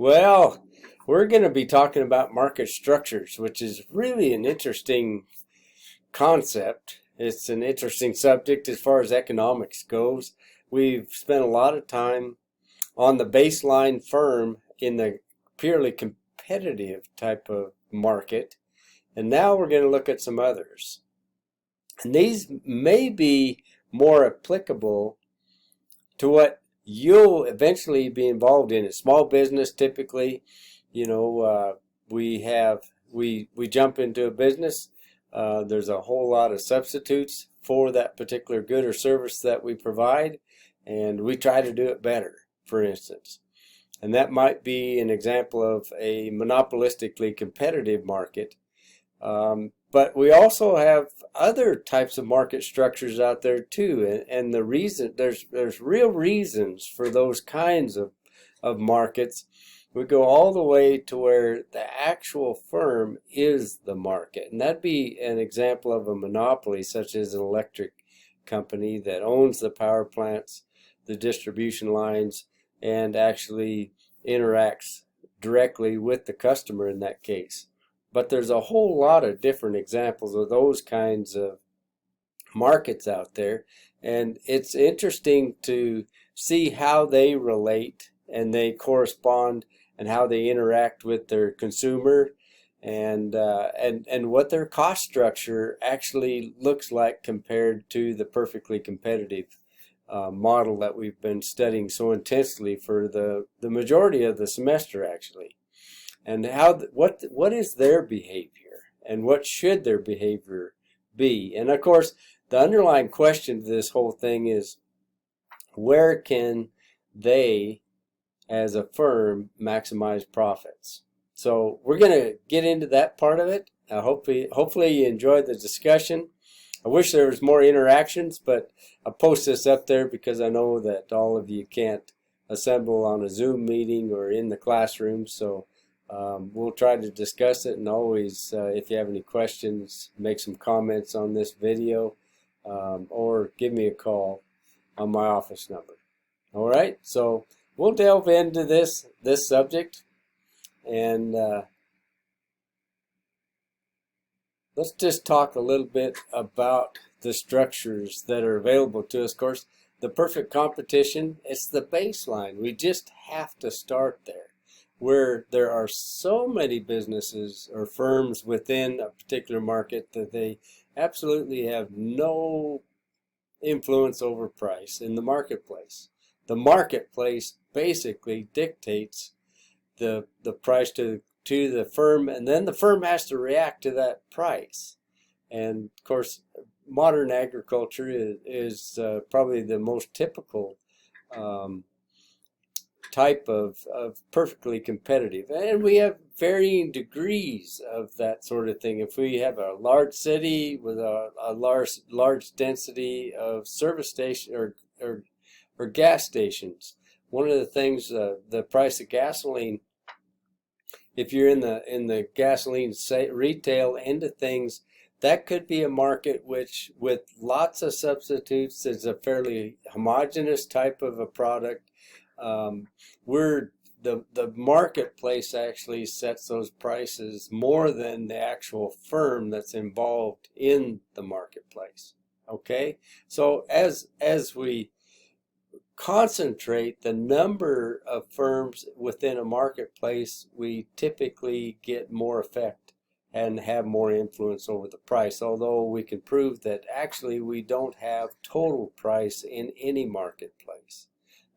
Well, we're going to be talking about market structures, which is really an interesting concept. It's an interesting subject as far as economics goes. We've spent a lot of time on the baseline firm in the purely competitive type of market, and now we're going to look at some others. And these may be more applicable to what you'll eventually be involved in. A small business, typically, we jump into a business. There's a whole lot of substitutes for that particular good or service that we provide, and we try to do it better, for instance. And that might be an example of a monopolistically competitive market. But we also have other types of market structures out there too, and the reason there's real reasons for those kinds of markets. We go all the way to where the actual firm is the market, and that'd be an example of a monopoly, such as an electric company that owns the power plants, the distribution lines, and actually interacts directly with the customer in that case. But there's a whole lot of different examples of those kinds of markets out there, and it's interesting to see how they relate and they correspond and how they interact with their consumer, and what their cost structure actually looks like compared to the perfectly competitive model that we've been studying so intensely for the majority of the semester, actually. And what is their behavior, and what should their behavior be? And of course, the underlying question to this whole thing is, where can they, as a firm, maximize profits? So we're going to get into that part of it. Hopefully you enjoyed the discussion. I wish there was more interactions, but I'll post this up there because I know that all of you can't assemble on a Zoom meeting or in the classroom. So we'll try to discuss it, and always, if you have any questions, make some comments on this video, or give me a call on my office number. All right, so we'll delve into this subject, and let's just talk a little bit about the structures that are available to us. Of course, the perfect competition, it's the baseline. We just have to start there, where there are so many businesses or firms within a particular market that they absolutely have no influence over price in the marketplace. The marketplace basically dictates the price to the firm, and then the firm has to react to that price. And of course, modern agriculture is probably the most typical type of perfectly competitive, and we have varying degrees of that sort of thing. If we have a large city with a large density of service station or gas stations, one of the things, the price of gasoline, if you're in the gasoline retail end of things, that could be a market which, with lots of substitutes, is a fairly homogeneous type of a product. The marketplace actually sets those prices more than the actual firm that's involved in the marketplace. Okay, so as we concentrate the number of firms within a marketplace, we typically get more effect and have more influence over the price, although we can prove that actually we don't have total price in any marketplace,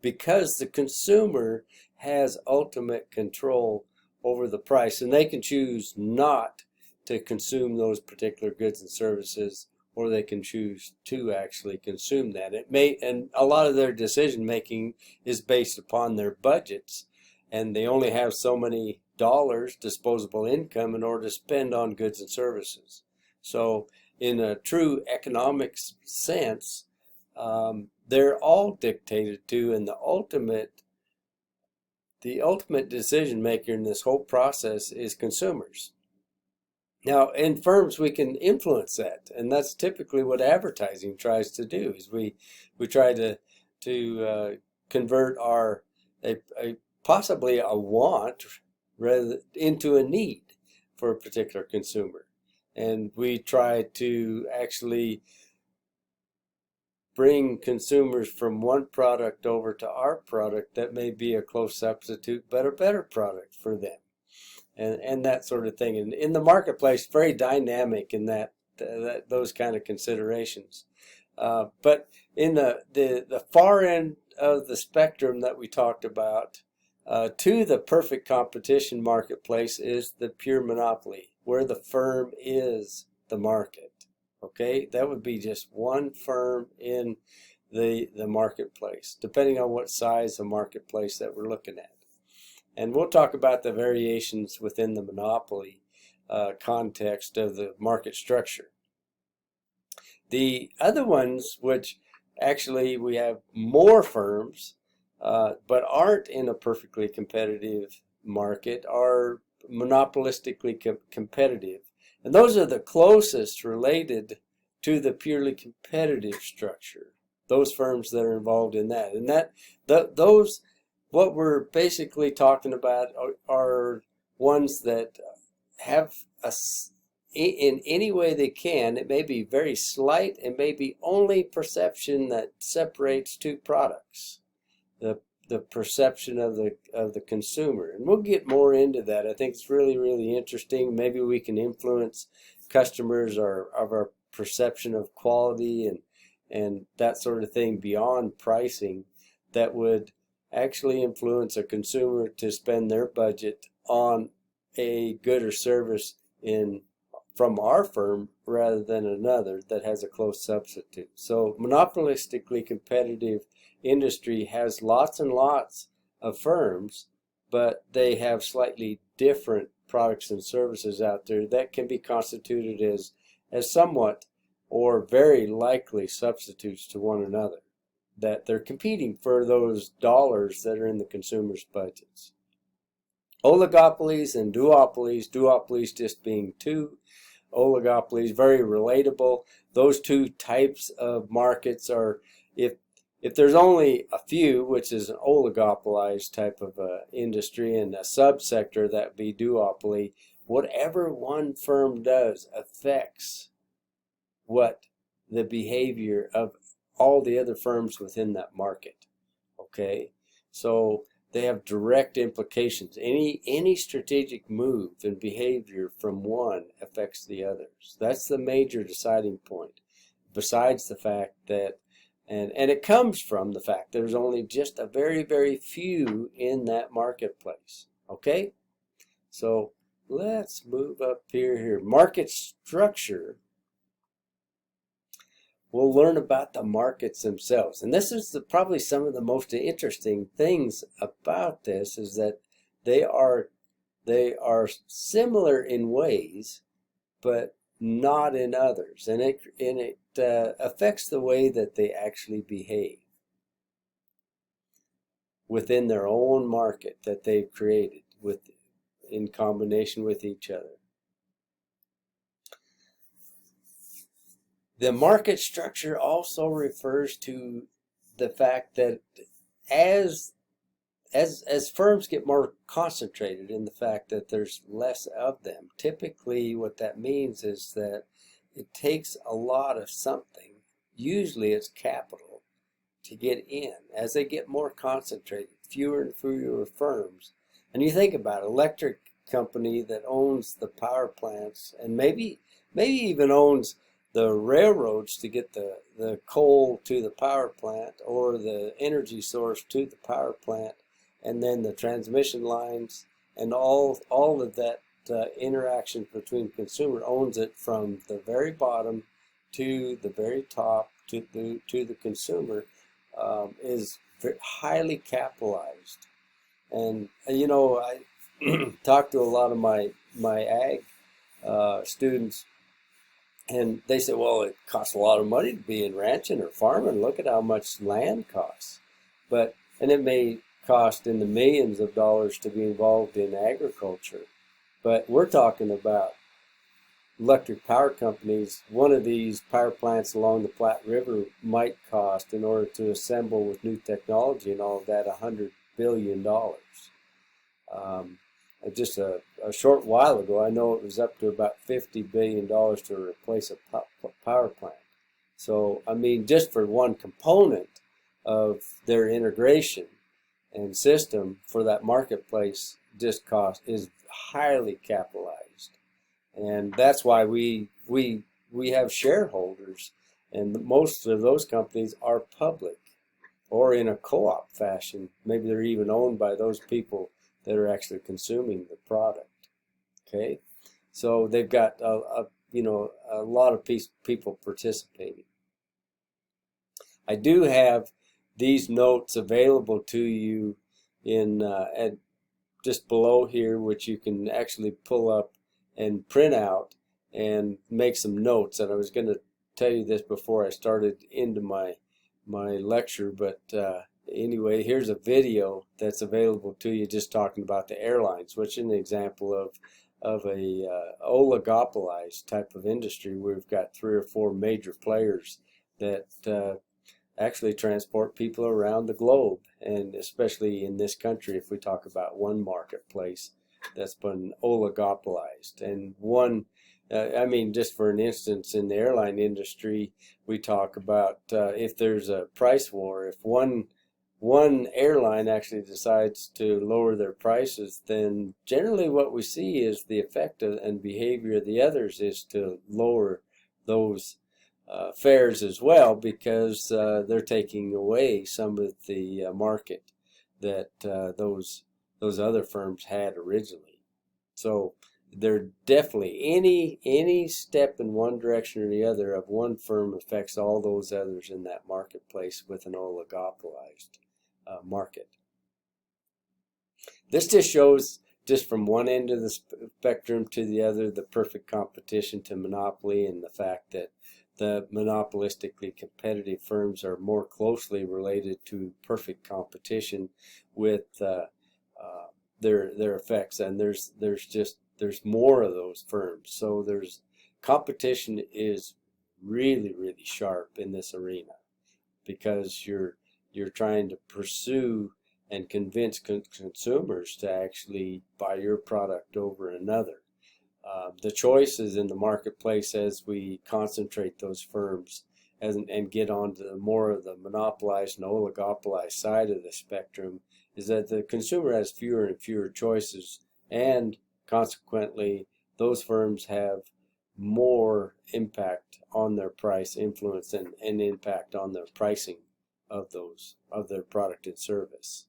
because the consumer has ultimate control over the price, and they can choose not to consume those particular goods and services, or they can choose to actually consume that. And a lot of their decision making is based upon their budgets, and they only have so many dollars disposable income in order to spend on goods and services. So in a true economics sense, they're all dictated to, and the ultimate decision maker in this whole process is consumers. Now, in firms, we can influence that, and that's typically what advertising tries to do. Is we try to convert a possibly a want rather into a need for a particular consumer. And we try to actually bring consumers from one product over to our product that may be a close substitute, but a better product for them, and that sort of thing. And in the marketplace, very dynamic in those kind of considerations. But in the far end of the spectrum that we talked about, to the perfect competition marketplace is the pure monopoly, where the firm is the market. Okay, that would be just one firm in the marketplace, depending on what size of marketplace that we're looking at. And we'll talk about the variations within the monopoly context of the market structure. The other ones, which actually we have more firms, but aren't in a perfectly competitive market, are monopolistically competitive. And those are the closest related to the purely competitive structure, those firms that are involved in that. And those, what we're basically talking about are ones that have in any way they can, it may be very slight, it may be only perception that separates two products, the perception of the consumer. And we'll get more into that. I think it's really, really interesting. Maybe we can influence customers of our perception of quality and that sort of thing beyond pricing, that would actually influence a consumer to spend their budget on a good or service from our firm rather than another that has a close substitute. So monopolistically competitive industry has lots and lots of firms, but they have slightly different products and services out there that can be constituted as somewhat or very likely substitutes to one another, that they're competing for those dollars that are in the consumer's budgets. Oligopolies and duopolies just being two. Oligopolies, very relatable. Those two types of markets are, if there's only a few, which is an oligopolized type of industry, and a subsector that would be duopoly, whatever one firm does affects what the behavior of all the other firms within that market. Okay, so they have direct implications. Any strategic move and behavior from one affects the others. That's the major deciding point, besides the fact that and it comes from the fact there's only just a very, very few in that marketplace. Okay? So let's move up here. Market structure. We'll learn about the markets themselves. And this is probably some of the most interesting things about this, is that they are similar in ways, but not in others. And it affects the way that they actually behave within their own market that they've created in combination with each other. The market structure also refers to the fact that as firms get more concentrated in the fact that there's less of them, typically what that means is that it takes a lot of something, usually it's capital, to get in. As they get more concentrated, fewer and fewer firms. And you think about an electric company that owns the power plants and maybe even owns the railroads to get the coal to the power plant, or the energy source to the power plant, and then the transmission lines and all of that interaction between consumer, owns it from the very bottom to the very top to the consumer, is highly capitalized. And you know, I talked to a lot of my ag students, and they said, well, it costs a lot of money to be in ranching or farming. Look at how much land costs. And it may cost in the millions of dollars to be involved in agriculture. But we're talking about electric power companies. One of these power plants along the Platte River might cost, in order to assemble with new technology and all of that, $100 billion. Just a short while ago, I know it was up to about $50 billion to replace a power plant. So, I mean, just for one component of their integration and system for that marketplace, just cost is highly capitalized. And that's why we have shareholders, and most of those companies are public or in a co-op fashion. Maybe they're even owned by those people that are actually consuming the product. Okay, so they've got a lot of people participating. I do have these notes available to you in at just below here, which you can actually pull up and print out and make some notes. And I was going to tell you this before I started into my lecture, but anyway, here's a video that's available to you just talking about the airlines, which is an example of a oligopolized type of industry. We've got 3 or 4 major players that actually transport people around the globe, and especially in this country, if we talk about one marketplace that's been oligopolized. And one, I mean, just for an instance, in the airline industry, we talk about if there's a price war, if one airline actually decides to lower their prices, then generally what we see is the effect and behavior of the others is to lower those fares as well, because they're taking away some of the market that those other firms had originally. So there definitely any step in one direction or the other of one firm affects all those others in that marketplace with an oligopolized market. This just shows, just from one end of the spectrum to the other, the perfect competition to monopoly, and the fact that the monopolistically competitive firms are more closely related to perfect competition with their effects. And there's more of those firms. So there's competition is really sharp in this arena, because you're trying to pursue and convince consumers to actually buy your product over another. The choices in the marketplace, as we concentrate those firms and get on to more of the monopolized and oligopolized side of the spectrum, is that the consumer has fewer and fewer choices, and consequently those firms have more impact on their price, influence and impact on their pricing of their product and service.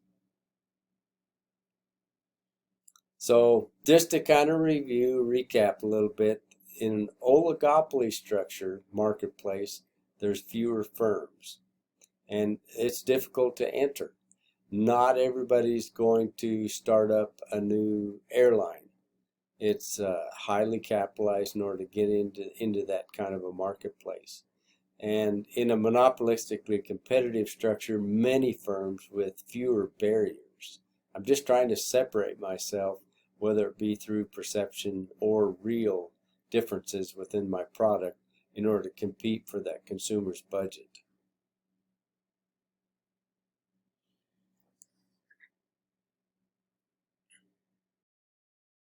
So just to kind of recap a little bit, in an oligopoly structure marketplace, there's fewer firms, and it's difficult to enter. Not everybody's going to start up a new airline. It's highly capitalized in order to get into that kind of a marketplace. And in a monopolistically competitive structure, many firms with fewer barriers. I'm just trying to separate myself, whether it be through perception or real differences within my product, in order to compete for that consumer's budget.